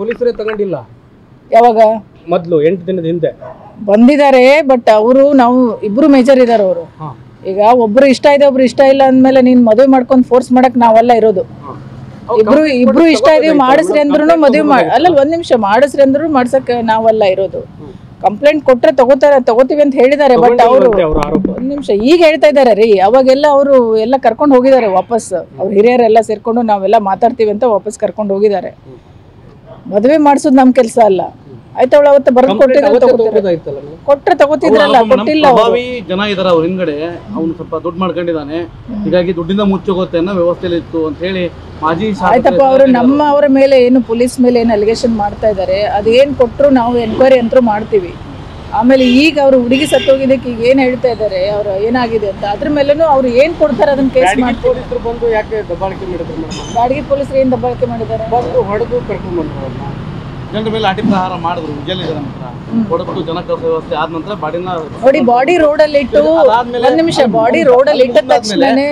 ಪೊಲೀಸರೇ ತಗೊಂಡಿಲ್ಲ ಯಾವಾಗ ಮೊದಲು 8 ದಿನದ ಹಿಂದೆ ಬಂದಿದ್ದಾರೆ. ಬಟ್ ಅವರು ನಾವು ಇಬ್ರು ಮೇಜರ್ ಇದಾರೆ ಅವರು. ಈಗ ಒಬ್ರು ಇಷ್ಟ ಇದೆ ಒಬ್ರು ಇಷ್ಟ ಇಲ್ಲ ಅಂದ್ಮೇಲೆ ನೀನ್ ಮದುವೆ ಮಾಡ್ಕೊಂಡು ಫೋರ್ಸ್ ಮಾಡಕ್ ನಾವೆಲ್ಲ ಇರೋದು. ಇಬ್ರು ಇಷ್ಟ ಇದೀವಿ ಮಾಡಿಸ್ರಿ ಅಂದ್ರೂ ಮದುವೆ ಅಲ್ಲ ಒಂದ್ ನಿಮಿಷ ಮಾಡಿಸ್ರಿ ಅಂದ್ರು ಮಾಡ್ಸಕ್ ನಾವೆಲ್ಲ ಇರೋದು. ಕಂಪ್ಲೇಂಟ್ ಕೊಟ್ರೆ ತಗೋತೀವಿ ಅಂತ ಹೇಳಿದ್ದಾರೆ. ಬಟ್ ಅವರು ಒಂದ್ ನಿಮಿಷ ಈಗ ಹೇಳ್ತಾ ಇದಾರೆ ರೀ. ಅವಾಗೆಲ್ಲ ಅವರು ಎಲ್ಲ ಕರ್ಕೊಂಡು ಹೋಗಿದ್ದಾರೆ ವಾಪಸ್. ಅವ್ರ ಹಿರಿಯರೆಲ್ಲ ಸೇರ್ಕೊಂಡು ನಾವೆಲ್ಲ ಮಾತಾಡ್ತೀವಿ ಅಂತ ವಾಪಸ್ ಕರ್ಕೊಂಡು ಹೋಗಿದ್ದಾರೆ. ಮದುವೆ ಮಾಡ್ಸೋದು ನಮ್ ಕೆಲ್ಸ ಅಲ್ಲ. ಆಯ್ತು ಅವಳು ಅವತ್ತು ಬರೆದು ಕೊಟ್ರೆ ತಗೋತಿದ್ರಲ್ಲ, ಕೊಟ್ಟಿಲ್ಲ. ಜನ ಇದಾರ ಅವ್ರ ಹಿಂದ್ಗಡೆ, ಅವ್ನು ಸ್ವಲ್ಪ ದುಡ್ಡು ಮಾಡ್ಕೊಂಡಿದ್ದಾನೆ, ಹೀಗಾಗಿ ದುಡ್ಡಿಂದ ಮುಚ್ಚೋಗುತ್ತೆ ಅನ್ನೋ ವ್ಯವಸ್ಥೆಯಲ್ಲಿ ಇತ್ತು ಅಂತ ಹೇಳಿ ಮಾಜಿ ಆಯ್ತಪ್ಪ. ಅವರು ಅವರ ಮೇಲೆ ಏನು ಪೊಲೀಸ್ ಮೇಲೆ ಏನು ಅಲಿಗೇಷನ್ ಮಾಡ್ತಾ ಇದ್ದಾರೆ, ಅದೇನ್ ಕೊಟ್ಟರು ನಾವು ಎನ್ಕ್ವೈರಿ ಅಂತೂ ಮಾಡ್ತೀವಿ. ಆಮೇಲೆ ಈಗ ಅವರು ಹುಡುಗಿ ಸತ್ತೋಗಿದ್ದಕ್ಕೆ ಈಗ ಏನ್ ಹೇಳ್ತಾ ಇದ್ದಾರೆ, ಅವ್ರು ಏನಾಗಿದೆ ಅಂತ ಅದ್ರ ಮೇಲೂ ಅವ್ರು ಏನ್ ಕೊಡ್ತಾರೆ ಅದನ್ನ ಕೇಸ್ ಮಾಡ್ತೀವಿ. ಬಂದು ಯಾಕೆ ದಬ್ಬಾಳಿಕೆ ಮಾಡಿದ್ರು? ಬಾಡಿಗೆ ಪೊಲೀಸರು ಏನ್ ದಬ್ಬಾಳಿಕೆ ಮಾಡಿದ್ದಾರೆ? ಹೊಡೆದು ಕರ್ಕೊಂಡ್ ಬಂದ್ರು, ಜನರ ಮೇಲೆ ಲಾಠಿ ಪ್ರಹಾರ ಮಾಡಿದ್ರು. ವಿಜಯಲಿದೆ ಹೊಡೆದು ಜನ ಕಳಿಸೋ ವ್ಯವಸ್ಥೆ ಆದ ನಂತರ ಬಾಡಿನ ನೋಡಿ ಬಾಡಿ ರೋಡ್ ಅಲ್ಲಿ ಇಟ್ಟು ಒಂದ್ ನಿಮಿಷ ಬಾಡಿ ರೋಡ್ ಅಲ್ಲಿ ಇಟ್ಟ ತಕ್ಷಣನೇ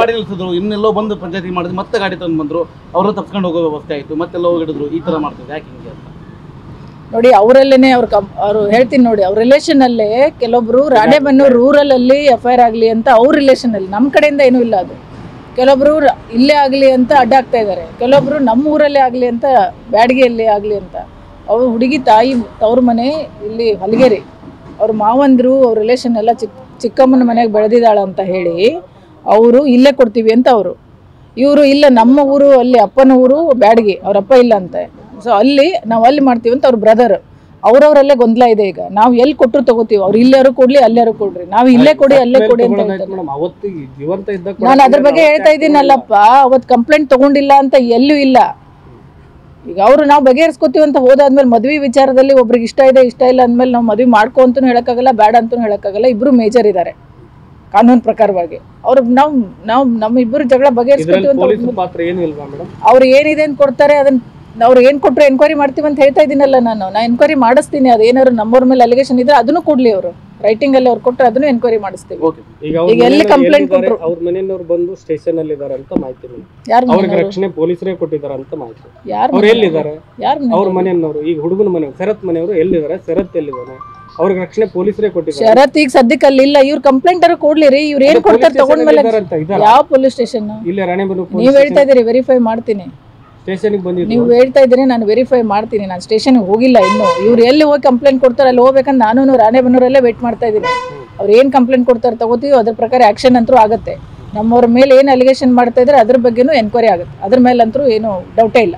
ಬಾಡಿ ನಿಲ್ಸಿದ್ರು. ಇನ್ನೆಲ್ಲೋ ಬಂದು ಪಂಚಾಯತಿ ಮಾಡಿದ್ರು, ಮತ್ತೆ ಗಾಡಿ ತಂದು ಬಂದ್ರು, ಅವರು ತಪ್ಸ್ಕೊಂಡು ಹೋಗೋ ವ್ಯವಸ್ಥೆ ಆಯ್ತು, ಮತ್ತೆಲ್ಲ ಹೋಗಿಡಿದ್ರು. ಈ ತರ ಮಾಡ್ತಿದ್ರು ಯಾಕೆ ಹಿಂಗೆ ಅಂತ ನೋಡಿ. ಅವರಲ್ಲೇನೆ ಅವ್ರು ಹೇಳ್ತೀನಿ ನೋಡಿ, ಅವ್ರ ರಿಲೇಷನ್ ಅಲ್ಲೇ ಕೆಲವೊಬ್ರು ರಾಣೆಬೆನ್ನೂರು ರೂರಲ್ ಅಲ್ಲಿ FIR ಆಗ್ಲಿ ಅಂತ ಅವ್ರ ರಿಲೇಷನ್ ಅಲ್ಲಿ, ನಮ್ ಕಡೆಯಿಂದ ಏನೂ ಇಲ್ಲ ಅದು. ಕೆಲವೊಬ್ರು ಇಲ್ಲೇ ಆಗಲಿ ಅಂತ ಅಡ್ಡಾಗ್ತಾ ಇದ್ದಾರೆ, ಕೆಲವೊಬ್ರು ನಮ್ಮ ಊರಲ್ಲೇ ಆಗಲಿ ಅಂತ, ಬ್ಯಾಡಗಿಯಲ್ಲಿ ಆಗಲಿ ಅಂತ. ಅವ್ರ ಹುಡುಗಿ ತಾಯಿ ತವ್ರ ಮನೆ ಇಲ್ಲಿ ಹಲಗೇರಿ, ಅವ್ರ ಮಾವಂದ್ರು ಅವ್ರ ರಿಲೇಷನ್ ಎಲ್ಲ ಚಿಕ್ಕಮ್ಮನ ಮನೆಗೆ ಬೆಳೆದಿದ್ದಾಳ ಅಂತ ಹೇಳಿ ಅವರು ಇಲ್ಲೇ ಕೊಡ್ತೀವಿ ಅಂತ ಅವರು. ಇವರು ಇಲ್ಲ ನಮ್ಮ ಊರು ಅಲ್ಲಿ ಅಪ್ಪನ ಊರು ಬ್ಯಾಡಗಿ, ಅವ್ರ ಅಪ್ಪ ಇಲ್ಲ ಅಂತೆ. ಸೊ ಅಲ್ಲಿ ನಾವು ಅಲ್ಲಿ ಮಾಡ್ತೀವಿ ಅಂತ ಅವ್ರ ಬ್ರದರ್. ಅವ್ರವ್ರಲ್ಲೇ ಗೊಂದಲ ಇದೆ. ಈಗ ನಾವು ಎಲ್ಲಿ ಕೊಟ್ಟರು ತಗೋತೀವಿ, ಅವ್ರು ಇಲ್ಲಾರು ಕೊಡ್ಲಿ ಅಲ್ಲಾರು ಕೊಡ್ರಿ, ನಾವು ಇಲ್ಲೇ ಕೊಡಿ ಅಲ್ಲೇ ಕೊಡಿ ಅಂತ ನಾನು ಅದ್ರ ಬಗ್ಗೆ ಹೇಳ್ತಾ ಇದ್ದೀನಲ್ಲಪ್ಪ. ಅವತ್ತು ಕಂಪ್ಲೇಂಟ್ ತಗೊಂಡಿಲ್ಲ ಅಂತ ಎಲ್ಲೂ ಇಲ್ಲ. ಈಗ ಅವರು ನಾವು ಬಗೆಹರಿಸ್ಕೋತೀವಿ ಅಂತ ಹೋದಾದ್ಮೇಲೆ ಮದುವೆ ವಿಚಾರದಲ್ಲಿ ಒಬ್ರಿಗೆ ಇಷ್ಟ ಇದೆ ಇಷ್ಟ ಇಲ್ಲ ಅಂದ್ಮೇಲೆ ನಾವು ಮದುವೆ ಮಾಡ್ಕೊ ಅಂತೂ ಹೇಳಕ್ಕಾಗಲ್ಲ, ಬೇಡ ಅಂತೂ ಹೇಳಕ್ಕಾಗಲ್ಲ. ಇಬ್ರು ಮೇಜರ್ ಇದ್ದಾರೆ ಕಾನೂನು ಪ್ರಕಾರವಾಗಿ. ಅವ್ರು ನಾವು ನಮ್ಮ ಇಬ್ಬರು ಜಗಳ ಬಗೆಹರಿಸ್ಕೋತೀವಿ ಅಂತ ಅವ್ರು ಏನಿದೆ ಅಂತ ಕೊಡ್ತಾರೆ, ಅದನ್ನ ಅವ್ರು ಏನ್ ಕೊಟ್ಟರು ಎನ್ಕ್ವೈರಿ ಮಾಡ್ತೀವಿ ಅಂತ ಹೇಳ್ತಾ ಇದ್ದೀನಲ್ಲ. ನಾನು ಎನ್ಕ್ವೈರಿ ಮಾಡಿಸ್ತೀನಿ. ಅದೇನಾದ್ರು ನಮ್ಮವ್ರ ಮೇಲೆ ಅಲಿಗೇಷನ್ ಇದ್ರೆ ಅದನ್ನು ಕೊಡ್ಲಿ. ಅವರು ರೈಟಿಂಗ್ ಅಲ್ಲಿ ಅವ್ರು ಕೊಟ್ಟರೆ ಅದನ್ನು ಎನ್ಕ್ವೈರಿ ಮಾಡಿಸ್ತೀವಿ. ಈಗ ಎಲ್ಲಿ ಕಂಪ್ಲೇಂಟ್ ಕೊಟ್ಟರು ಅವ್ರ ಮನೆಯವರು ಬಂದು ಸ್ಟೇಷನ್ ಅಲ್ಲಿ ಇದಾರೆ ಅಂತ ಮಾಹಿತಿ, ಅವ್ರಿಗೆ ರಕ್ಷಣೆ ಪೊಲೀಸರೇ ಕೊಟ್ಟಿದ್ದಾರೆ ಅಂತ ಮಾಹಿತಿ. ಅವ್ರು ಎಲ್ಲಿದ್ದಾರೆ? ಅವ್ರ ಮನೆಯವರು, ಈಗ ಹುಡುಗನ ಮನೆಯವರು ಶರತ್ ಮನೆಯವರು ಎಲ್ಲಿದ್ದಾರೆ? ಶರತ್ ಎಲ್ಲಿದ್ದಾನೆ? ಅವ್ರಿಗೆ ರಕ್ಷಣೆ ಪೊಲೀಸರೇ ಕೊಟ್ಟಿದ್ದಾರೆ. ಶರತ್ ಈಗ ಸದ್ಯಕ್ಕೆ ಅಲ್ಲಿ ಇಲ್ಲ. ಇವ್ರ ಕಂಪ್ಲೇಂಟ್ ಕೊಡ್ಲಿ ರೀ. ಇವ್ರು ಏನ್ ಕೊಡ್ತಾರೆ ತಗೊಂಡ್ಮೇಲೆ ಯಾವ ಪೊಲೀಸ್ ಸ್ಟೇಷನ್? ಇಲ್ಲ ರಾಣೆಬೆನ್ನೂರು. ನೀವ್ ಹೇಳ್ತಾ ಇದೀರಿ ವೆರಿಫೈ ಮಾಡ್ತೀನಿ. ನೀವು ಹೇಳ್ತಾ ಇದ್ದೀರಿ, ನಾನು ವೆರಿಫೈ ಮಾಡ್ತೀನಿ. ನಾನು ಸ್ಟೇಷನ್ಗೆ ಹೋಗಿಲ್ಲ ಇನ್ನು. ಇವ್ರು ಎಲ್ಲಿ ಹೋಗಿ ಕಂಪ್ಲೇಂಟ್ ಕೊಡ್ತಾರೆ ಅಲ್ಲಿ ಹೋಗ್ಬೇಕಂತ ನಾನು ರಾಣೆಬೆನ್ನೂರಲ್ಲೇ ವೇಟ್ ಮಾಡ್ತಾ ಇದ್ದೀನಿ. ಅವ್ರು ಏನು ಕಂಪ್ಲೇಂಟ್ ಕೊಡ್ತಾರೆ ತಗೋತೀವಿ, ಅದ್ರ ಪ್ರಕಾರ ಆ್ಯಕ್ಷನ್ ಅಂತೂ ಆಗುತ್ತೆ. ನಮ್ಮವ್ರ ಮೇಲೆ ಏನು ಅಲಿಗೇಷನ್ ಮಾಡ್ತಾ ಇದ್ದಾರೆ ಅದ್ರ ಬಗ್ಗೆನೂ ಎನ್ಕ್ವೈರಿ ಆಗುತ್ತೆ. ಅದ್ರ ಮೇಲಂತೂ ಏನು ಡೌಟೇ ಇಲ್ಲ.